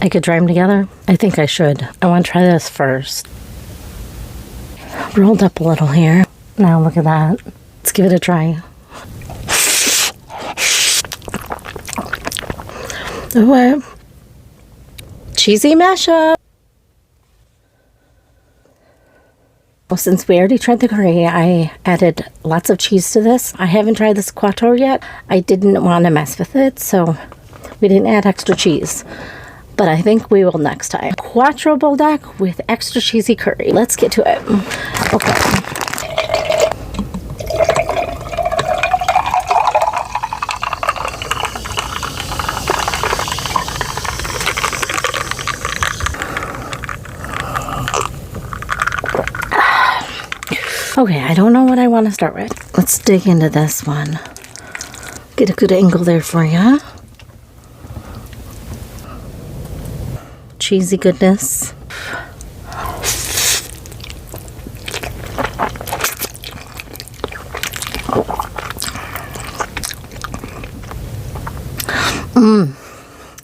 I could dry them together. I think I should. I want to try this first. Rolled up a little here. Now look at that. Let's give it a try. What? Cheesy mashup. Well, since we already tried the curry, I added lots of cheese to this. I haven't tried this quattro yet. I didn't want to mess with it, so we didn't add extra cheese. But I think we will next time. Quatro Buldak with extra cheesy curry. Let's get to it. Okay. Okay, I don't know what I want to start with. Let's dig into this one. Get a good angle there for you. Cheesy goodness.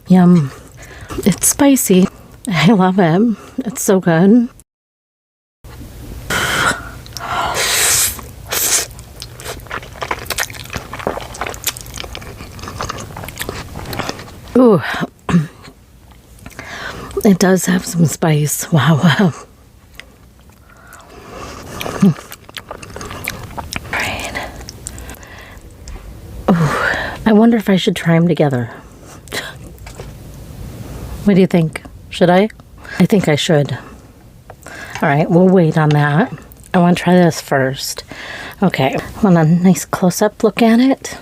Yum. It's spicy. I love it. It's so good. Ooh. It does have some spice. Wow. Right. Ooh. I wonder if I should try them together. What do you think? Should I? I think I should. All right, we'll wait on that. I want to try this first. Okay, want a nice close-up look at it.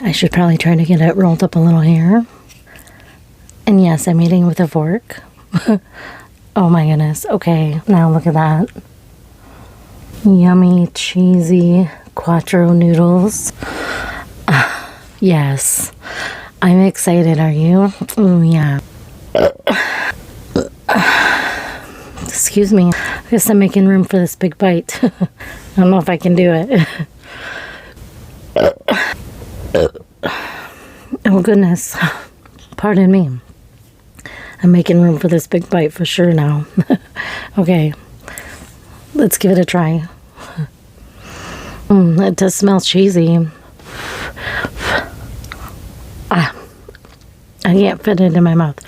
I should probably try to get it rolled up a little here. And yes, I'm eating with a fork. Oh my goodness. Okay, now look at that. Yummy, cheesy quattro noodles. Yes. I'm excited, are you? Oh yeah. Excuse me. I guess I'm making room for this big bite. I don't know if I can do it. Oh goodness, pardon me. I'm making room for this big bite for sure now. Okay, let's give it a try. It does smell cheesy. I can't fit it in my mouth.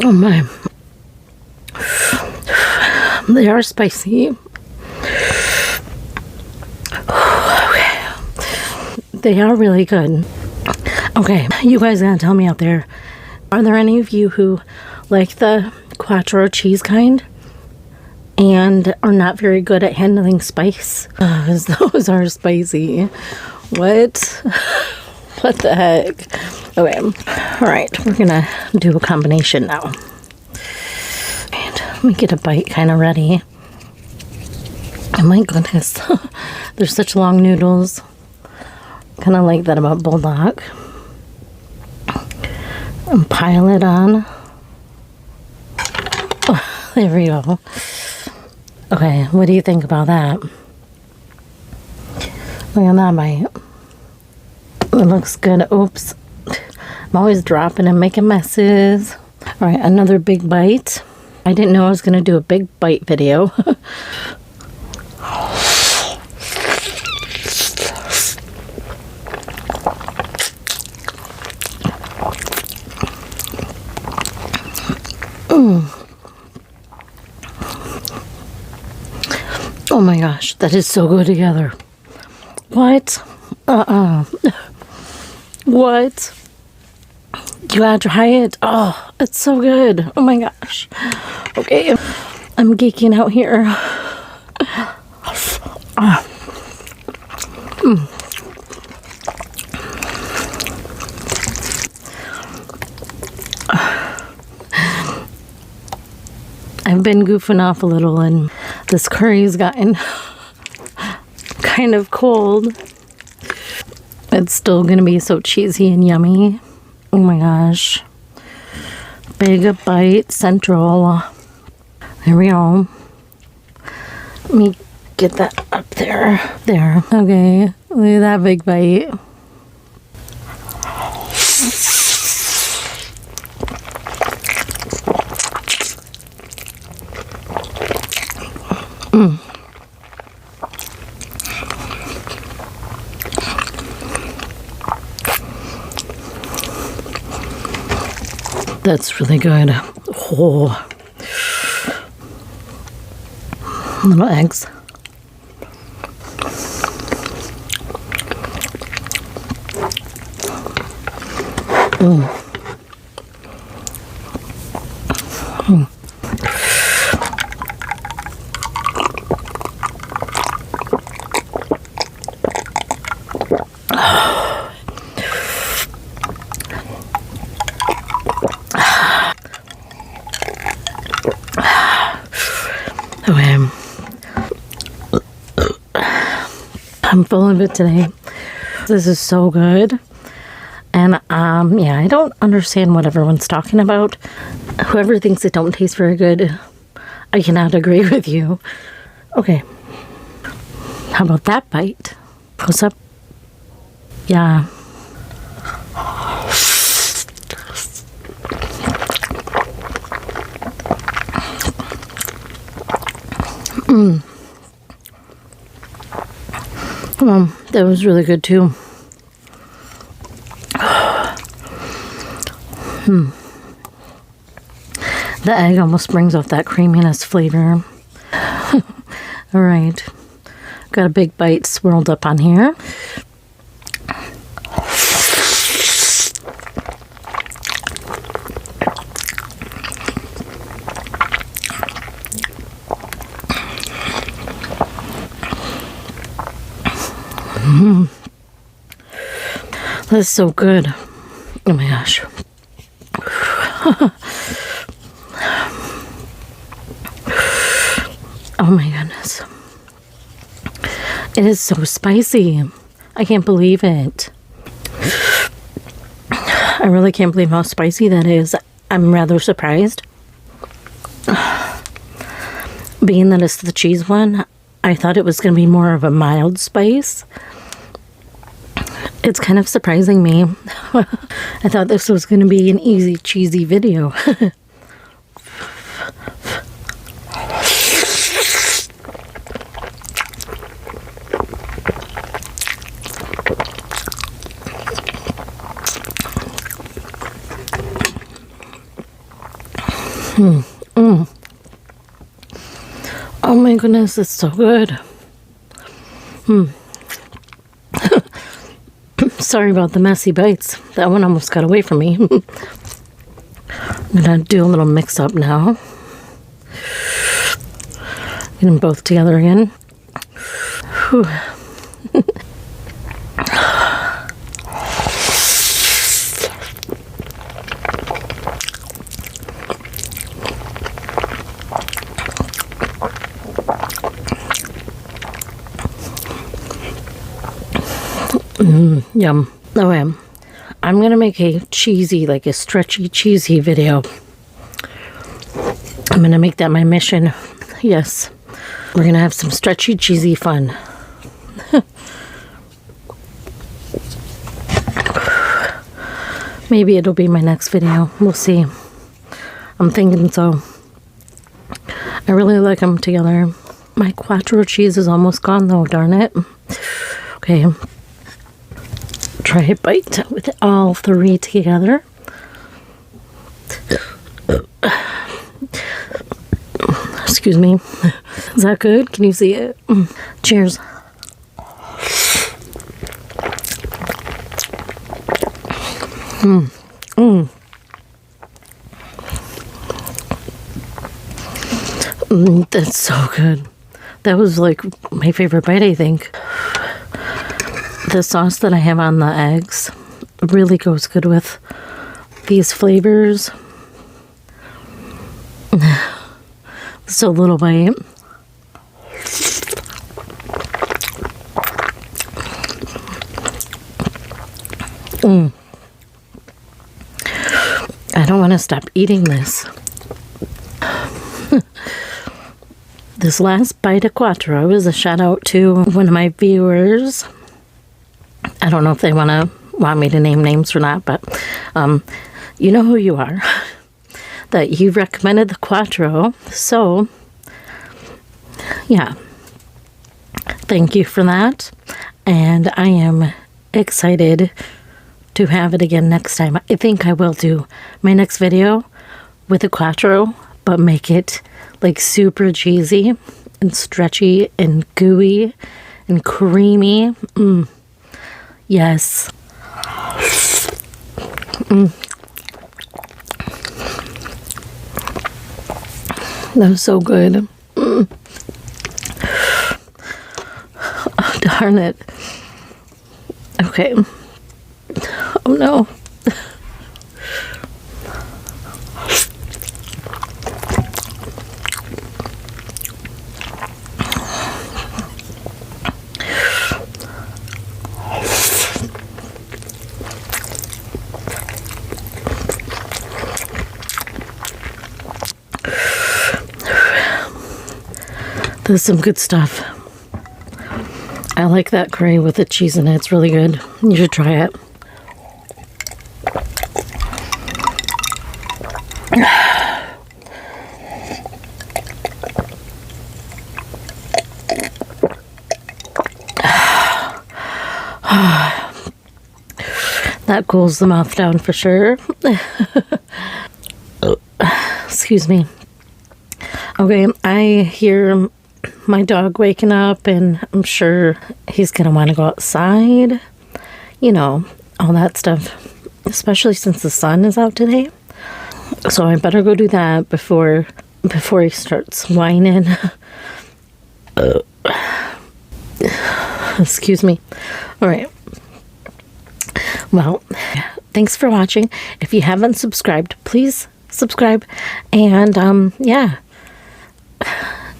Oh my. They are spicy. They are really good. Okay, you guys gotta tell me out there, are there any of you who like the quattro cheese kind and are not very good at handling spice? Because those are spicy. What? What the heck? Okay, all right, we're gonna do a combination now. And let me get a bite kind of ready. Oh my goodness, they're such long noodles. Kind of like that about Buldak. And pile it on. Oh, there we go. Okay, what do you think about that? Look at that bite. It looks good. Oops. I'm always dropping and making messes. All right, another big bite. I didn't know I was going to do a big bite video. Oh my gosh, that is so good together. What? What? You gotta try it. Oh, it's so good. Oh my gosh. Okay, I'm geeking out here. I've been goofing off a little and this curry's gotten kind of cold. It's still gonna be so cheesy and yummy. Oh my gosh. Big bite central. There we go. Let me get that up there. There. Okay. Look at that big bite. That's really good. Oh. Little eggs. I'm full of it today. This is so good. And yeah, I don't understand what everyone's talking about. Whoever thinks it don't taste very good, I cannot agree with you. Okay. How about that bite? Close up. Yeah. That was really good too. The egg almost brings out that creaminess flavor. All right. Got a big bite swirled up on here. That's so good. Oh my gosh. Oh my goodness. It is so spicy. I can't believe it. I really can't believe how spicy that is. I'm rather surprised. Being that it's the cheese one, I thought it was going to be more of a mild spice. It's kind of surprising me. I thought this was going to be an easy, cheesy video. Oh my goodness, it's so good. Sorry about the messy bites. That one almost got away from me. I'm gonna do a little mix up now. Get them both together again. Whew. Yum. Okay. I'm gonna make a cheesy, like a stretchy cheesy video. I'm gonna make that my mission. Yes. We're gonna have some stretchy cheesy fun. Maybe it'll be my next video. We'll see. I'm thinking so. I really like them together. My quattro cheese is almost gone though, darn it. Okay. Try a bite with all three together. Excuse me. Is that good? Can you see it? Cheers. That's so good. That was like my favorite bite, I think. The sauce that I have on the eggs really goes good with these flavors. Just a little bite. I don't want to stop eating this. This last bite of Quattro is a shout out to one of my viewers. I don't know if they want me to name names or not, but you know who you are. That you recommended the Quattro. So, yeah. Thank you for that. And I am excited to have it again next time. I think I will do my next video with a Quattro, but make it like super cheesy and stretchy and gooey and creamy. Yes. That was so good. Oh, darn it. Okay. Oh no. There's some good stuff. I like that curry with the cheese in it. It's really good. You should try it. That cools the mouth down for sure. Excuse me. Okay, I hear my dog waking up, and I'm sure he's gonna want to go outside. You know, all that stuff. Especially since the sun is out today. So I better go do that before he starts whining. Excuse me. All right. Well, thanks for watching. If you haven't subscribed, please subscribe. And yeah,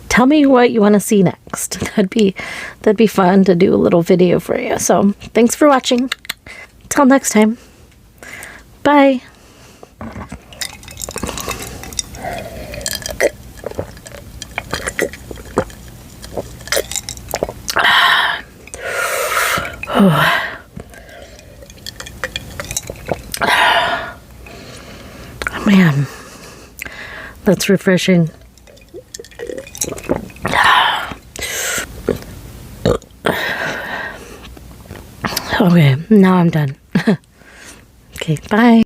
tell me what you want to see next. That'd be fun to do a little video for you. So thanks for watching. Till next time. Bye. Man, that's refreshing. Okay, now I'm done. Okay, bye.